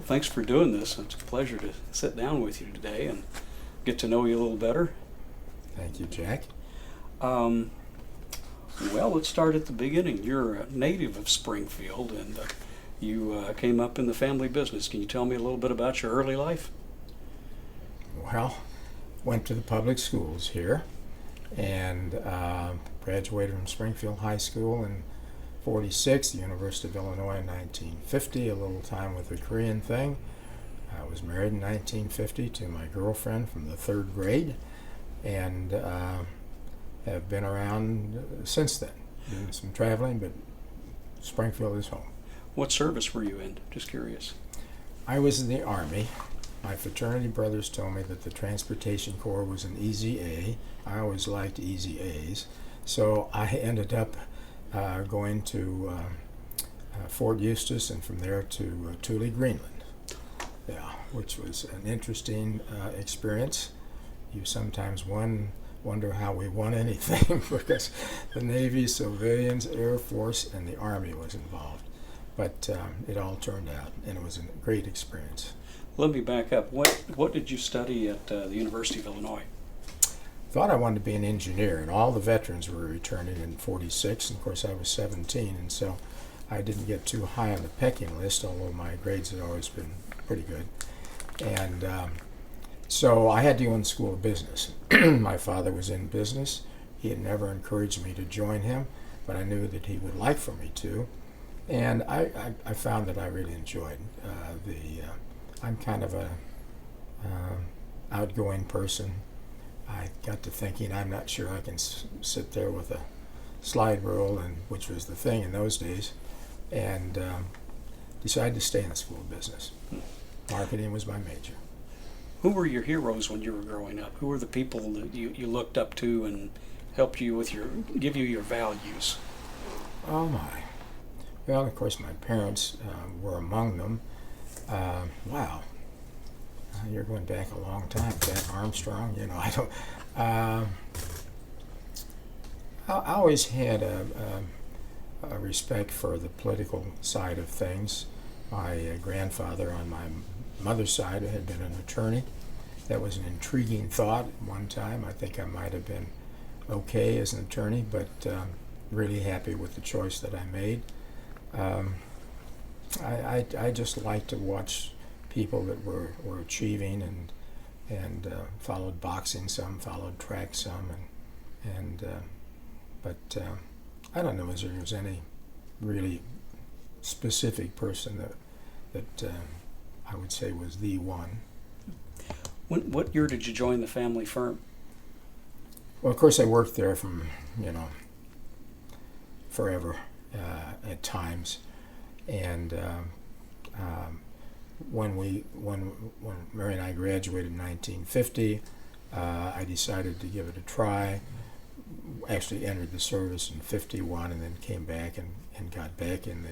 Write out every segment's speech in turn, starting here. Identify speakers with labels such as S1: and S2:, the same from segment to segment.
S1: thanks for doing this. It's a pleasure to sit down with you today and get to know you a little better.
S2: Thank you, Jack.
S1: Um, well, let's start at the beginning. You're a native of Springfield, and you came up in the family business. Can you tell me a little bit about your early life?
S2: Well, went to the public schools here and graduated from Springfield High School in 46, the University of Illinois in 1950, a little time with the Korean thing. I was married in 1950 to my girlfriend from the third grade, and have been around since then. Doing some traveling, but Springfield is home.
S1: What service were you in? Just curious.
S2: I was in the Army. My fraternity brothers told me that the Transportation Corps was an easy A. I always liked easy A's. So I ended up going to Fort Eustis and from there to Thule, Greenland. Yeah, which was an interesting experience. You sometimes wonder how we won anything because the Navy, civilians, Air Force, and the Army was involved. But it all turned out, and it was a great experience.
S1: Let me back up. What did you study at the University of Illinois?
S2: Thought I wanted to be an engineer, and all the veterans were returning in 46, and of course I was 17, and so I didn't get too high on the pecking list, although my grades had always been pretty good. And so I had to go in school of business. My father was in business. He had never encouraged me to join him, but I knew that he would like for me to. And I found that I really enjoyed I'm kind of a outgoing person. I got to thinking I'm not sure I can sit there with a slide rule, which was the thing in those days, and decided to stay in the school of business. Marketing was my major.
S1: Who were your heroes when you were growing up? Who were the people that you looked up to and helped you with give you your values?
S2: Oh my. Well, of course, my parents were among them. Wow. You're going back a long time. Jack Armstrong, I don't. I always had a respect for the political side of things. My grandfather on my mother's side had been an attorney. That was an intriguing thought at one time. I think I might have been okay as an attorney, but really happy with the choice that I made. I just like to watch people that were achieving and followed boxing some, followed track some, but I don't know if there was any really specific person that I would say was the one.
S1: What year did you join the family firm?
S2: Well, of course, I worked there from forever at times, and when Mary and I graduated in 1950, I decided to give it a try. Actually entered the service in 51 and then came back and got back and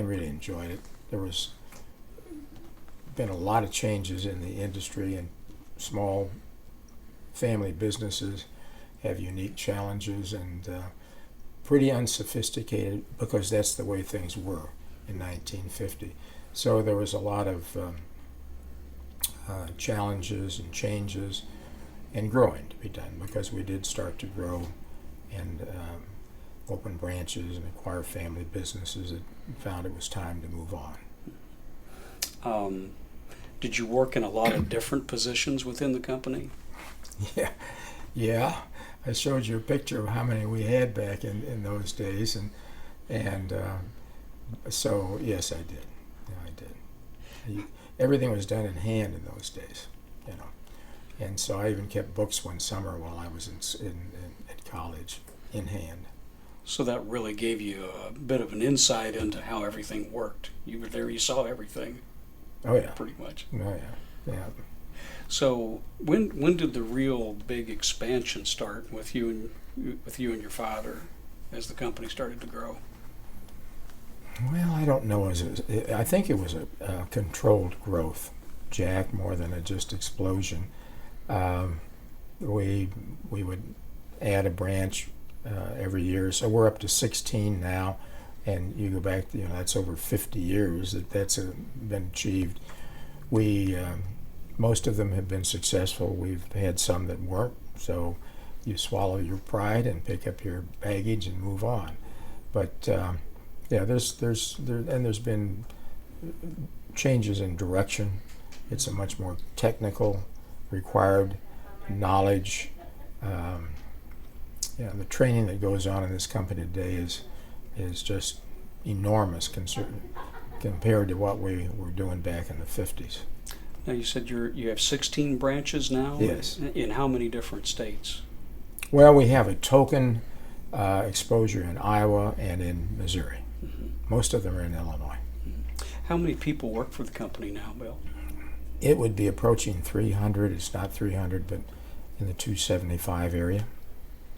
S2: really enjoyed it. There was been a lot of changes in the industry, and small family businesses have unique challenges and pretty unsophisticated because that's the way things were in 1950. So there was a lot of challenges and changes and growing to be done because we did start to grow and open branches and acquire family businesses and found it was time to move on.
S1: Did you work in a lot of different positions within the company?
S2: Yeah. I showed you a picture of how many we had back in those days, and so yes, I did. Yeah, I did. Everything was done in hand in those days, and so I even kept books one summer while I was at college in hand.
S1: So that really gave you a bit of an insight into how everything worked. You were there, you saw everything.
S2: Oh yeah.
S1: Pretty much.
S2: Oh yeah.
S1: So when did the real big expansion start with you and your father as the company started to grow?
S2: Well, I don't know. I think it was a controlled growth, Jack, more than a just explosion. We would add a branch every year, so we're up to 16 now. and you go back, that's over 50 years that's been achieved. We most of them have been successful. We've had some that weren't, so you swallow your pride and pick up your baggage and move on. But there's been changes in direction. It's a much more technical, required knowledge. The training that goes on in this company today is just enormous compared to what we were doing back in the 50s.
S1: Now you said you have 16 branches now?
S2: Yes.
S1: In how many different states?
S2: Well, we have a token exposure in Iowa and in Missouri.
S1: Mm-hmm.
S2: Most of them are in Illinois.
S1: Mm-hmm. How many people work for the company now, Bill?
S2: It would be approaching 300. It's not 300, but in the 275 area.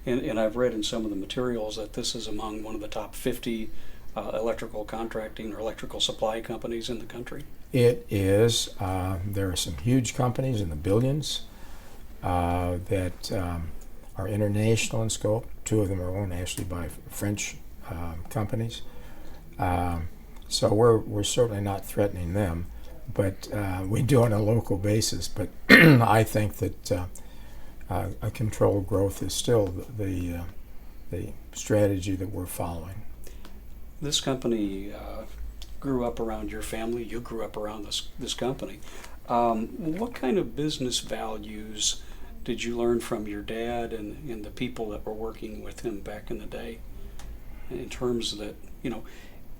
S1: And I've read in some of the materials that this is among one of the top 50 electrical contracting or electrical supply companies in the country.
S2: It is. There are some huge companies in the billions that are international in scope. Two of them are owned actually by French companies. So we're certainly not threatening them, but we do on a local basis. But I think that a controlled growth is still the strategy that we're following.
S1: This company grew up around your family. You grew up around this company. What kind of business values did you learn from your dad and the people that were working with him back in the day, in terms that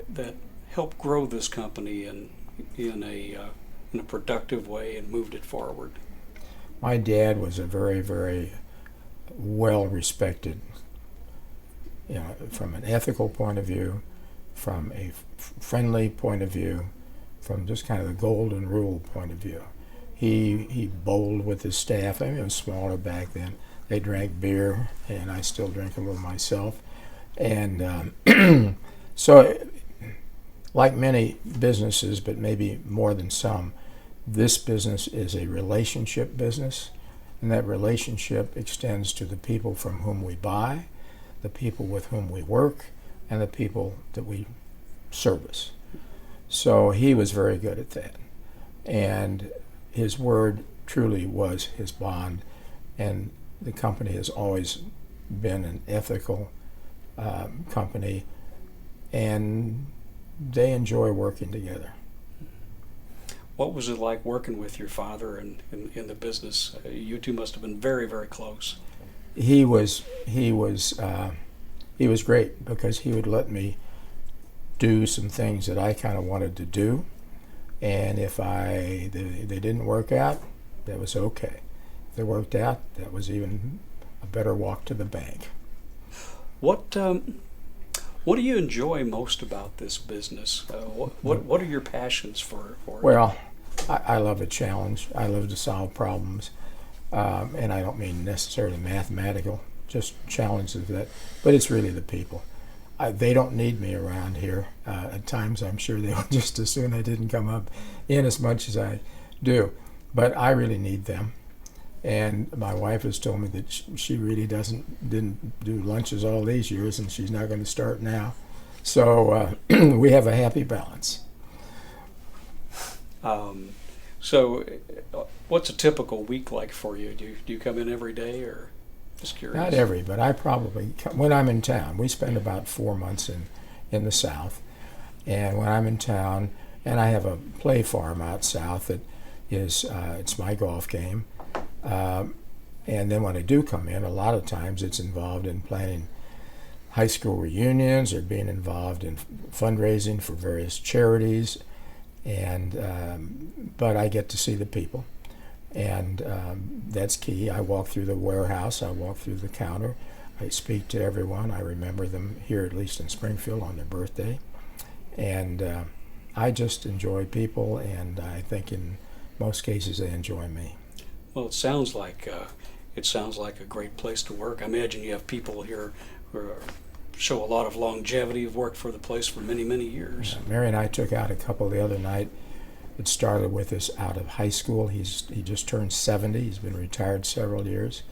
S1: that helped grow this company in a productive way and moved it forward?
S2: My dad was a very, very well respected, from an ethical point of view, from a friendly point of view, from just kind of the golden rule point of view. He bowled with his staff. I mean, it was smaller back then. They drank beer, and I still drink a little myself. And so, like many businesses, but maybe more than some, this business is a relationship business, and that relationship extends to the people from whom we buy, the people with whom we work, and the people that we service. So he was very good at that. And his word truly was his bond, and the company has always been an ethical company, and they enjoy working together.
S1: What was it like working with your father in the business? You two must have been very, very close.
S2: He was great, because he would let me do some things that I kind of wanted to do, and if they didn't work out, that was okay. If they worked out, that was even a better walk to the bank.
S1: What do you enjoy most about this business? What are your passions for it?
S2: Well, I love a challenge. I love to solve problems, and I don't mean necessarily mathematical, just challenges that. But it's really the people. They don't need me around here. At times, I'm sure they would just as soon I didn't come up in as much as I do. But I really need them. And my wife has told me that she really didn't do lunches all these years, and she's not going to start now. So we have a happy balance.
S1: So what's a typical week like for you? Do you come in every day, or just curious?
S2: Not every, but I probably, when I'm in town, we spend about 4 months in the South. And when I'm in town, and I have a play farm out south that is, it's my golf game. And then when I do come in, a lot of times it's involved in planning high school reunions or being involved in fundraising for various charities. And but I get to see the people, and that's key. I walk through the warehouse, I walk through the counter, I speak to everyone. I remember them here, at least in Springfield, on their birthday. And I just enjoy people, and I think in most cases they enjoy me.
S1: Well, it sounds like a great place to work. I imagine you have people here who show a lot of longevity, have worked for the place for many, many years.
S2: Mary and I took out a couple the other night. It started with us out of high school. He just turned 70. He's been retired several years,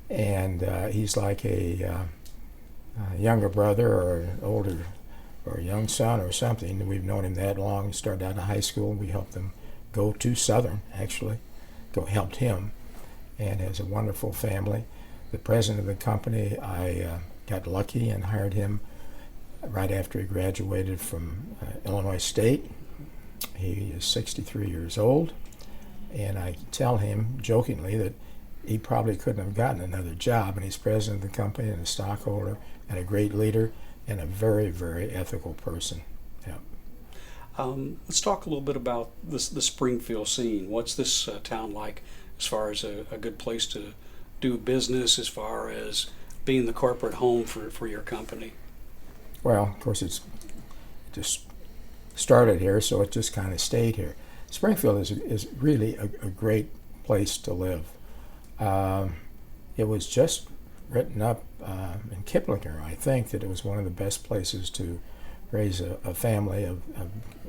S2: and he's like a younger brother or an older or a young son or something. We've known him that long. He started out of high school. We helped him go to Southern, actually. Helped him, and has a wonderful family. The president of the company, I got lucky and hired him right after he graduated from Illinois State. He is 63 years old, and I tell him jokingly that he probably couldn't have gotten another job, and he's president of the company and a stockholder and a great leader and a very, very ethical person. Yeah.
S1: Let's talk a little bit about the Springfield scene. What's this town like as far as a good place to do business, as far as being the corporate home for your company?
S2: Well, of course, it's just started here, so it just kind of stayed here. Springfield is really a great place to live. It was just written up in Kiplinger, I think, that it was one of the best places to raise a family of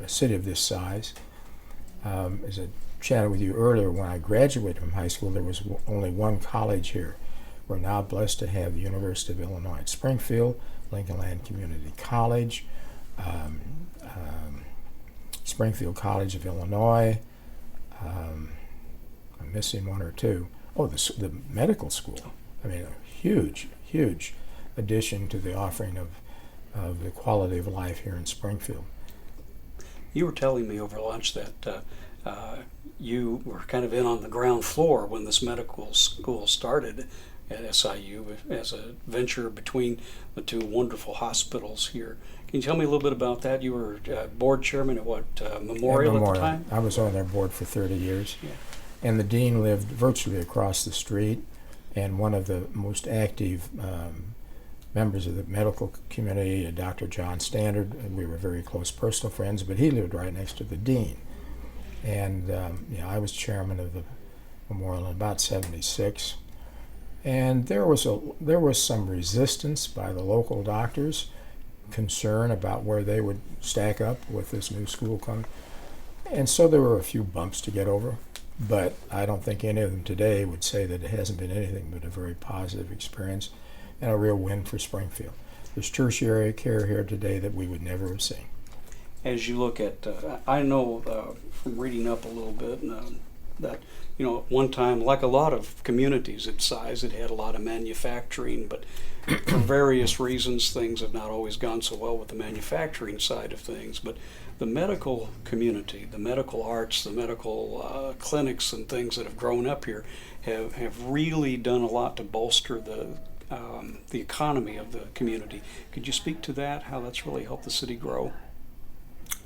S2: a city of this size. As I chatted with you earlier, when I graduated from high school, there was only one college here. We're now blessed to have the University of Illinois at Springfield, Lincoln Land Community College, Springfield College of Illinois. I'm missing one or two. Oh, the medical school. I mean, a huge, huge addition to the offering of the quality of life here in Springfield.
S1: You were telling me over lunch that you were kind of in on the ground floor when this medical school started at SIU as a venture between the two wonderful hospitals here. Can you tell me a little bit about that? You were board chairman at Memorial at the time?
S2: I was on their board for 30 years.
S1: Yeah.
S2: And the dean lived virtually across the street, and one of the most active members of the medical community, Dr. John Standard, and we were very close personal friends, but he lived right next to the dean. And I was chairman of the Memorial in about '76. And there was some resistance by the local doctors, concern about where they would stack up with this new school coming. And so there were a few bumps to get over, but I don't think any of them today would say that it hasn't been anything but a very positive experience and a real win for Springfield. There's tertiary care here today that we would never have seen.
S1: As you look at, I know from reading up a little bit that, at one time, like a lot of communities its size, it had a lot of manufacturing, but for various reasons, things have not always gone so well with the manufacturing side of things. But the medical community, the medical arts, the medical clinics and things that have grown up here have really done a lot to bolster the economy of the community. Could you speak to that, how that's really helped the city grow?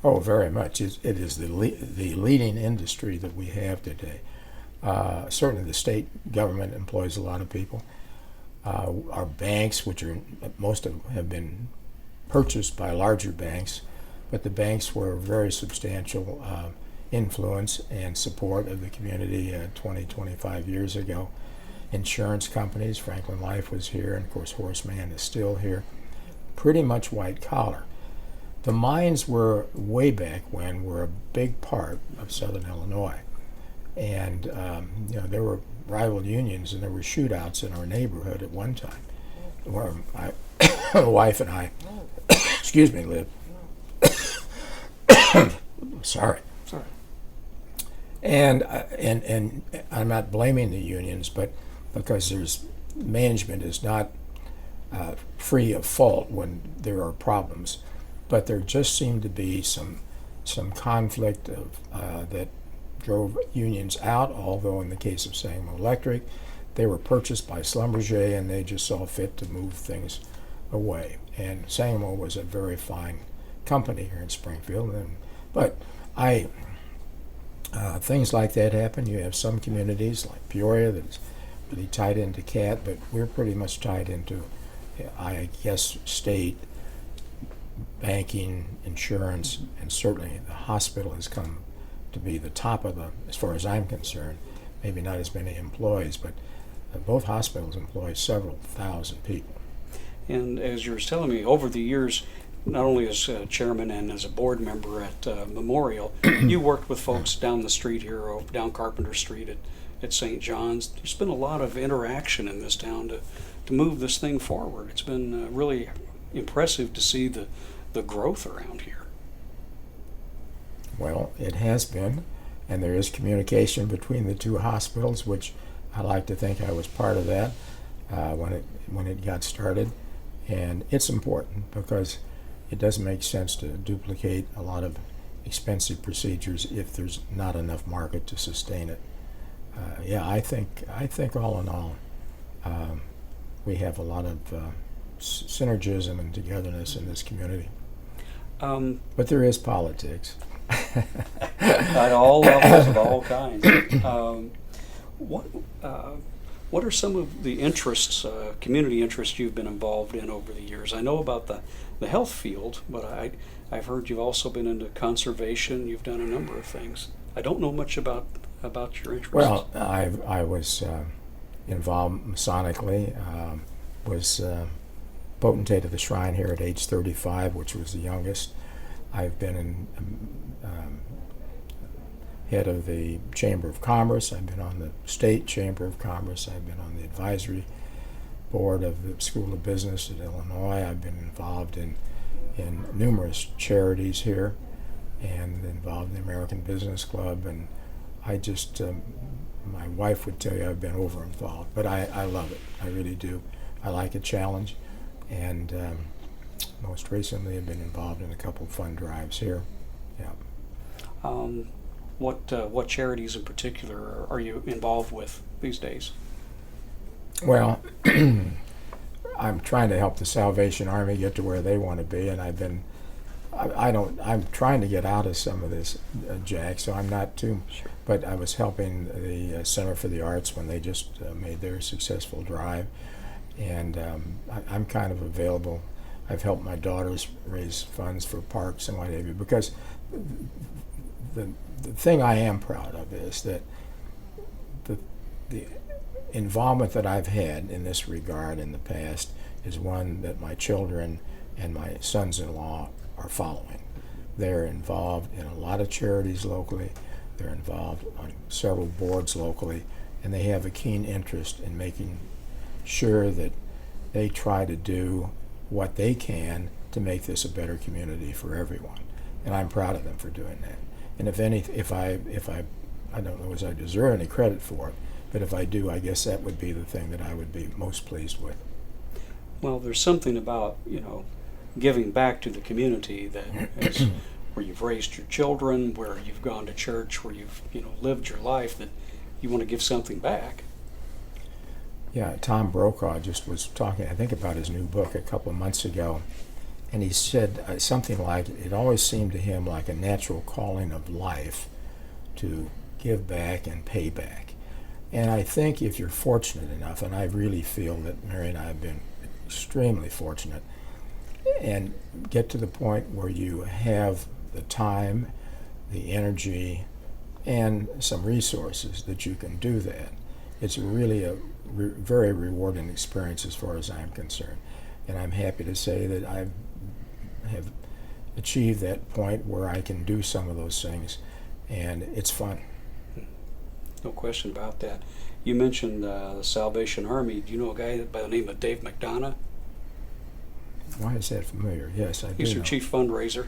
S2: Oh, very much. It is the leading industry that we have today. Certainly the state government employs a lot of people. Our banks, most of them have been purchased by larger banks, but the banks were a very substantial influence and support of the community 20, 25 years ago. Insurance companies, Franklin Life was here, and of course Horace Mann is still here. Pretty much white collar. The mines were, way back when, were a big part of Southern Illinois. And there were rival unions, and there were shootouts in our neighborhood at one time where my wife and I, excuse me, lived. Sorry. And I'm not blaming the unions, but because management is not free of fault when there are problems. But there just seemed to be some conflict that drove unions out, although in the case of Sangamon Electric, they were purchased by Schlumberger and they just saw fit to move things away. And Sangamon was a very fine company here in Springfield. But things like that happen. You have some communities like Peoria that's really tied into CAT, but we're pretty much tied into, I guess, state banking, insurance, and certainly the hospital has come to be the top of as far as I'm concerned, maybe not as many employees, but both hospitals employ several thousand people.
S1: And as you were telling me, over the years, not only as chairman and as a board member at Memorial, you worked with folks down the street here, or down Carpenter Street at St. John's. There's been a lot of interaction in this town to move this thing forward. It's been really impressive to see the the growth around here.
S2: Well, it has been, and there is communication between the two hospitals, which I like to think I was part of that when it got started. And it's important because it doesn't make sense to duplicate a lot of expensive procedures if there's not enough market to sustain it. I think all in all, we have a lot of synergism and togetherness in this community. But there is politics.
S1: At all levels of all kinds. What are some of the interests, community interests you've been involved in over the years? I know about the health field, but I've heard you've also been into conservation. You've done a number of things. I don't know much about your interests.
S2: Well, I was involved Masonically, was potentate of the shrine here at age 35, which was the youngest. I've been head of the Chamber of Commerce. I've been on the State Chamber of Commerce. I've been on the advisory board of the School of Business at Illinois. I've been involved in numerous charities here and involved in the American Business Club. And I just, my wife would tell you I've been over involved, but I love it. I really do. I like a challenge. And most recently I've been involved in a couple fund drives here. Yeah.
S1: What charities in particular are you involved with these days?
S2: Well, I'm trying to help the Salvation Army get to where they want to be, and I'm trying to get out of some of this, Jack, so I'm not too,
S1: Sure.
S2: But I was helping the Center for the Arts when they just made their successful drive, and I'm kind of available. I've helped my daughters raise funds for parks and what have you, because the thing I am proud of is that the involvement that I've had in this regard in the past is one that my children and my sons-in-law are following. They're involved in a lot of charities locally. They're involved on several boards locally, and they have a keen interest in making sure that they try to do what they can to make this a better community for everyone. And I'm proud of them for doing that. And if I don't know as I deserve any credit for it, but if I do, I guess that would be the thing that I would be most pleased with.
S1: Well, there's something about, giving back to the community that is where you've raised your children, where you've gone to church, where you've, lived your life, that you want to give something back.
S2: Yeah, Tom Brokaw just was talking, I think, about his new book a couple of months ago, and he said something like, it always seemed to him like a natural calling of life to give back and pay back. And I think if you're fortunate enough, and I really feel that Mary and I have been extremely fortunate, and get to the point where you have the time, the energy, and some resources that you can do that, it's really a very rewarding experience as far as I'm concerned. And I'm happy to say that I have achieved that point where I can do some of those things, and it's fun.
S1: No question about that. You mentioned the Salvation Army. Do you know a guy by the name of Dave McDonough?
S2: Why is that familiar? Yes, I do.
S1: He's your
S2: know.
S1: chief fundraiser.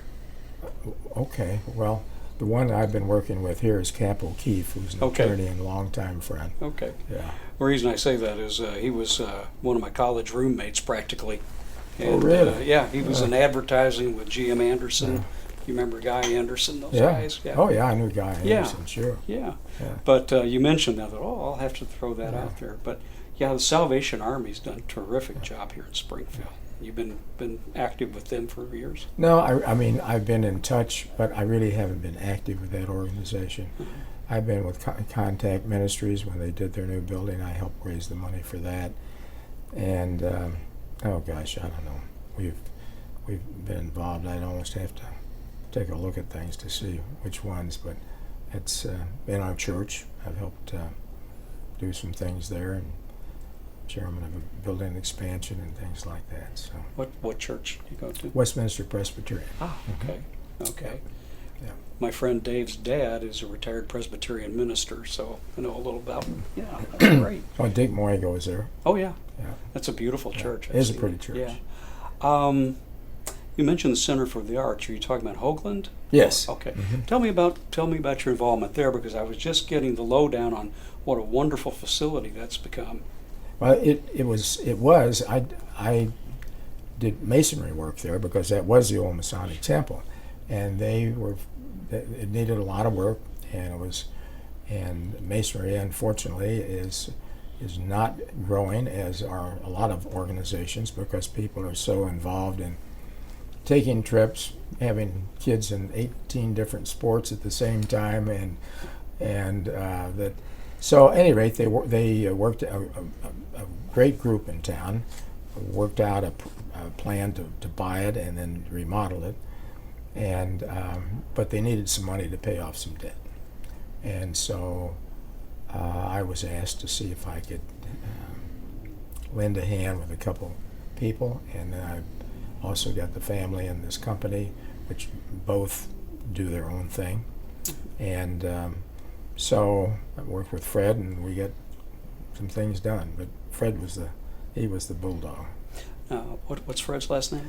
S2: Okay, well, the one I've been working with here is Cap O'Keefe, who's an
S1: Okay.
S2: attorney and longtime friend.
S1: Okay.
S2: Yeah.
S1: The reason I say that is he was one of my college roommates practically.
S2: Oh, really?
S1: Yeah, he was in advertising with GM Anderson.
S2: Yeah.
S1: You remember Guy Anderson, those
S2: Yeah.
S1: guys? Yeah.
S2: Oh, yeah, I knew Guy
S1: Yeah.
S2: Anderson, sure.
S1: Yeah.
S2: Yeah.
S1: But you mentioned that. I'll have to throw that
S2: Yeah.
S1: out there. But yeah, the Salvation Army's done a terrific job here in Springfield. You've been active with them for years?
S2: No, I mean, I've been in touch, but I really haven't been active with that organization.
S1: Mm-hmm.
S2: I've been with Contact Ministries when they did their new building. I helped raise the money for that. And, oh gosh, I don't know. We've been involved. I'd almost have to take a look at things to see which ones, but it's in our church. I've helped do some things there, and chairman of a building expansion and things like that. So
S1: What church do you go to?
S2: Westminster Presbyterian.
S1: Ah, okay. Okay.
S2: Yeah.
S1: My friend Dave's dad is a retired Presbyterian minister, so I know a little about him. Yeah, that's great.
S2: Oh, Dick Moy goes there.
S1: Oh, yeah.
S2: Yeah.
S1: That's a beautiful church.
S2: It is a
S1: I've
S2: pretty
S1: seen
S2: church.
S1: Yeah. You mentioned the Center for the Arts. Are you talking about Hoagland?
S2: Yes.
S1: Okay.
S2: Mhm.
S1: Tell me about your involvement there, because I was just getting the lowdown on what a wonderful facility that's become.
S2: Well, I did masonry work there because that was the old Masonic temple, and it needed a lot of work, and masonry, unfortunately, is not growing as are a lot of organizations, because people are so involved in taking trips, having kids in 18 different sports at the same time, and that. So, at any rate, they worked a great group in town, worked out a plan to buy it and then remodel it, and but they needed some money to pay off some debt, and so I was asked to see if I could lend a hand with a couple people, and then I also got the family in this company, which both do their own thing, and so I worked with Fred, and we got some things done. But Fred was the bulldog.
S1: What's Fred's last name?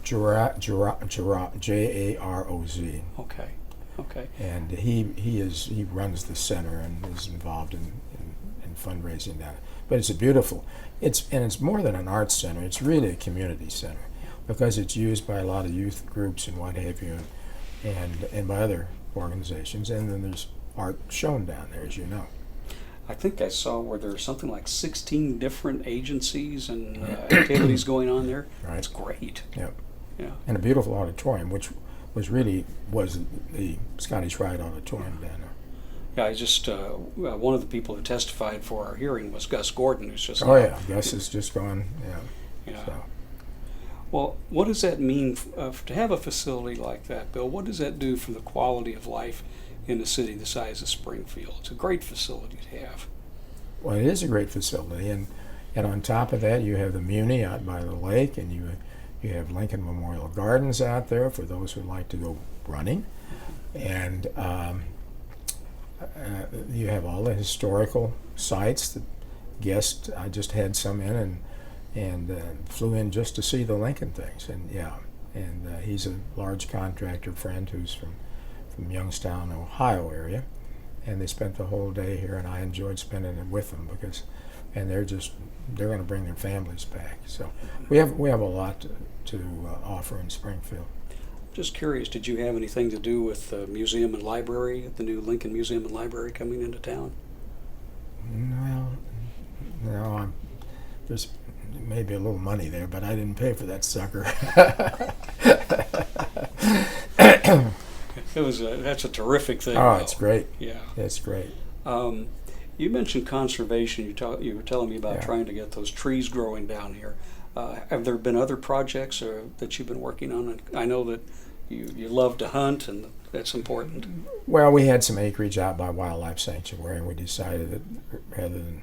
S2: Jaroz, Jaroz.
S1: Okay. Okay.
S2: And he runs the center and is involved in fundraising down. But it's more than an arts center. It's really a community center, because it's used by a lot of youth groups and what have you, and by other organizations. And then there's art shown down there, as you know.
S1: I think I saw where there's something like 16 different agencies and activities going on there.
S2: Right.
S1: It's great.
S2: Yep.
S1: Yeah.
S2: And a beautiful auditorium, which was the Scottish Rite Auditorium down there.
S1: Yeah, I just one of the people who testified for our hearing was Gus Gordon, who's just.
S2: Oh yeah, Gus is just gone. Yeah.
S1: Yeah.
S2: So.
S1: Well, what does that mean to have a facility like that, Bill? What does that do for the quality of life in a city the size of Springfield? It's a great facility to have.
S2: Well, it is a great facility, and on top of that, you have the Muni out by the lake, and you have Lincoln Memorial Gardens out there for those who like to go running, and you have all the historical sites. The guests, I just had some in and flew in just to see the Lincoln things, and he's a large contractor friend who's from Youngstown, Ohio area, and they spent the whole day here, and I enjoyed spending it with them they're going to bring their families back. So we have a lot to offer in Springfield.
S1: Just curious, did you have anything to do with the museum and library, the new Lincoln Museum and Library coming into town?
S2: Well, no, there's maybe a little money there, but I didn't pay for that sucker.
S1: That's a terrific thing.
S2: Oh,
S1: though.
S2: it's great.
S1: Yeah.
S2: It's great.
S1: You mentioned conservation. You were telling me about
S2: Yeah.
S1: trying to get those trees growing down here. Have there been other projects that you've been working on? I know that you love to hunt, and that's important.
S2: Well, we had some acreage out by Wildlife Sanctuary, and we decided that rather than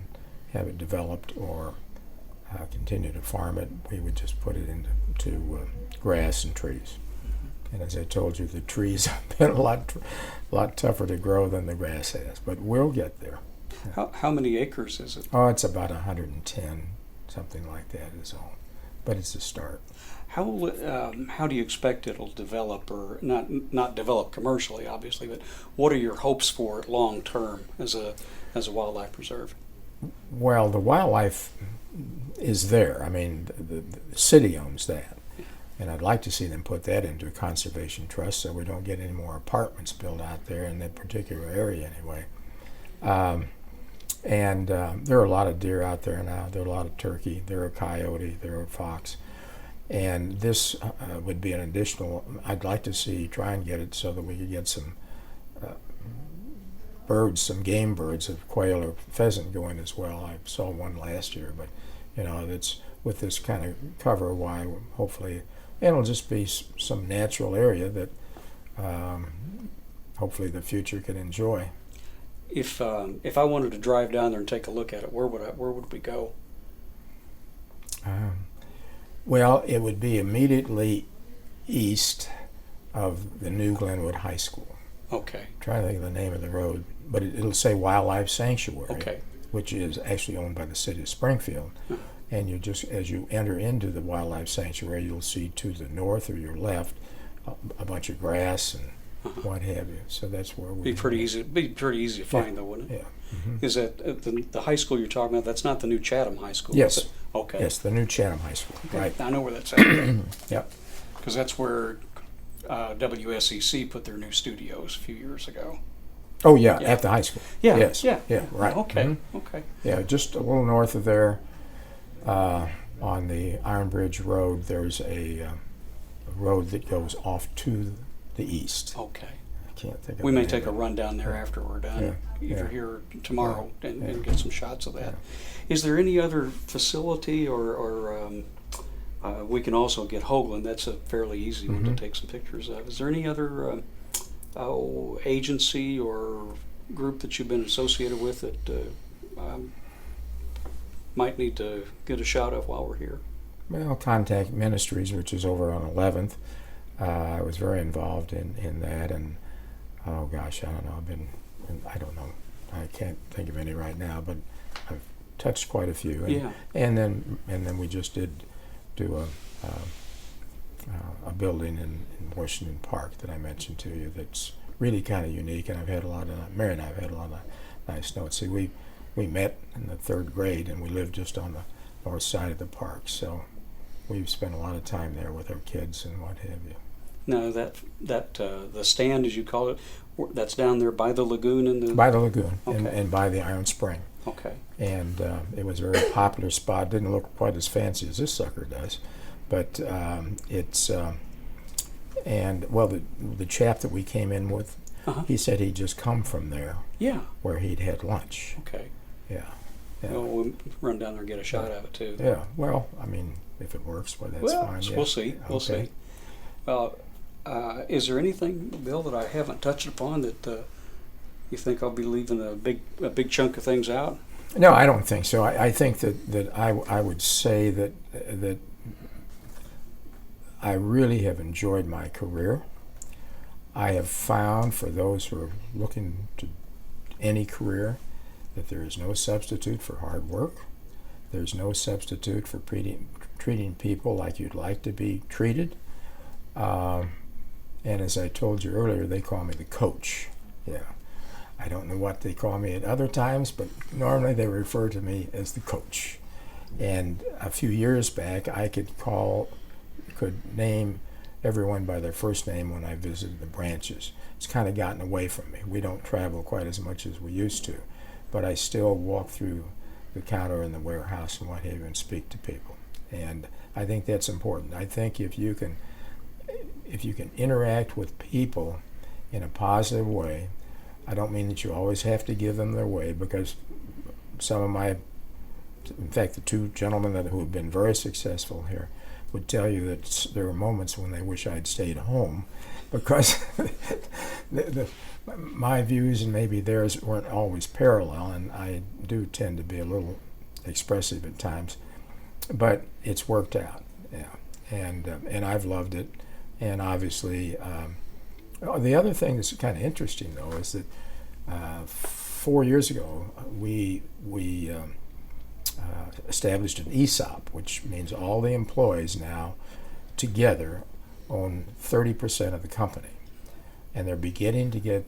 S2: have it developed or continue to farm it, we would just put it into grass and trees. And as I told you, the trees have been a lot tougher to grow than the grass has, but we'll get there.
S1: How many acres is it?
S2: Oh, it's about 110, something like that is all. But it's a start.
S1: How do you expect it'll develop, or not develop commercially, obviously, but what are your hopes for it long term as a wildlife preserve?
S2: Well, the wildlife is there. I mean, the city owns that. And I'd like to see them put that into a conservation trust so we don't get any more apartments built out there in that particular area anyway. There are a lot of deer out there now. There are a lot of turkey. There are coyote. There are fox. And this would be an additional, I'd like to try and get it so that we could get some birds, some game birds of quail or pheasant going as well. I saw one last year, but that's with this kind of cover, why hopefully it'll just be some natural area that hopefully the future can enjoy.
S1: If I wanted to drive down there and take a look at it, where would we go?
S2: Well, it would be immediately east of the new Glenwood High School.
S1: Okay.
S2: I'm trying to think of the name of the road, but it'll say Wildlife Sanctuary,
S1: Okay.
S2: which is actually owned by the city of Springfield. and you just, as you enter into the wildlife sanctuary, you'll see to the north or your left a bunch of grass and what have you. So that's where we
S1: Be pretty easy to find, though, wouldn't it?
S2: Yeah.
S1: Is that the high school you're talking about? That's not the new Chatham High School.
S2: Yes.
S1: Is it? Okay.
S2: Yes, the new Chatham High School.
S1: Okay.
S2: Right.
S1: I know where that's at.
S2: Yep.
S1: Because that's where WSEC put their new studios a few years ago.
S2: Oh yeah,
S1: Yeah.
S2: at the high school.
S1: Yeah.
S2: Yes.
S1: Yeah.
S2: Yeah. Right.
S1: Okay.
S2: Mhm.
S1: Okay.
S2: Yeah, just a little north of there, on the Iron Bridge Road, there's a road that goes off to the east.
S1: Okay.
S2: I can't think of
S1: We
S2: the
S1: may
S2: name
S1: take a
S2: of it.
S1: run down there after we're done,
S2: Yeah,
S1: either
S2: yeah.
S1: here tomorrow, and
S2: Yeah.
S1: get some shots of that. Is there any other facility, or we can also get Hoagland? That's a fairly easy one to
S2: Mhm.
S1: take some pictures of. Is there any other agency or group that you've been associated with that might need to get a shot of while we're here?
S2: Well, Contact Ministries, which is over on 11th. I was very involved in that, and oh gosh, I don't know. I don't know. I can't think of any right now, but I've touched quite a few. And,
S1: Yeah.
S2: And then we just did do a building in Washington Park that I mentioned to you. That's really kind of unique, and Mary and I have had a lot of nice notes. See, we met in the 3rd grade, and we lived just on the north side of the park, so we've spent a lot of time there with our kids and what have you.
S1: Now that the stand, as you call it, that's down there by the lagoon and the.
S2: By the lagoon
S1: Okay.
S2: and by the Iron Spring.
S1: Okay.
S2: And it was a very popular spot. Didn't look quite as fancy as this sucker does, but it's and well, the chap that we came in with, he said he'd just come from there
S1: Yeah.
S2: where he'd had lunch.
S1: Okay.
S2: Yeah. Yeah.
S1: Well, we'll run down there and get a shot of it too.
S2: Yeah. Well, I mean, if it works, well, that's
S1: Well,
S2: fine. Yeah.
S1: we'll see. We'll
S2: Okay.
S1: see. Well, is there anything, Bill, that I haven't touched upon that you think I'll be leaving a big chunk of things out?
S2: No, I don't think so. I think that I would say that I really have enjoyed my career. I have found, for those who are looking to any career, that there is no substitute for hard work. There's no substitute for treating people like you'd like to be treated. And as I told you earlier, they call me the coach. Yeah. I don't know what they call me at other times, but normally they refer to me as the coach. And a few years back, I could name everyone by their first name when I visited the branches. It's kind of gotten away from me. We don't travel quite as much as we used to, but I still walk through the counter in the warehouse and what have you and speak to people. And I think that's important. I think if you can interact with people in a positive way, I don't mean that you always have to give them their way, because in fact, the 2 gentlemen who have been very successful here would tell you that there are moments when they wish I'd stayed home, because my views and maybe theirs weren't always parallel, and I do tend to be a little expressive at times, but it's worked out, yeah, and I've loved it. And obviously, the other thing that's kind of interesting, though, is that 4 years ago we established an ESOP, which means all the employees now together own 30% of the company, and they're beginning to get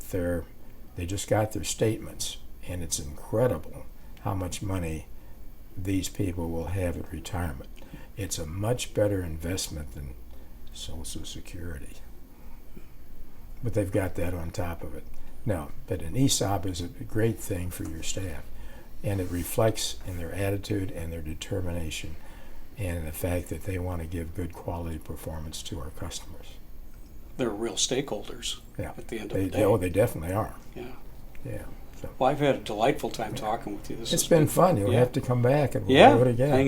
S2: they just got their statements, and it's incredible how much money these people will have at retirement. It's a much better investment than Social Security, but they've got that on top of it. No, but an ESOP is a great thing for your staff, and it reflects in their attitude and their determination, and in the fact that they want to give good quality performance to our customers.
S1: They're real stakeholders.
S2: Yeah,
S1: at the end of the day.
S2: Oh, they definitely are.
S1: Yeah.
S2: Yeah. So
S1: Well, I've had a delightful time talking with you.
S2: it's been fun. You'll
S1: Yeah.
S2: have to come back and we'll
S1: Yeah.
S2: do it again.
S1: Hang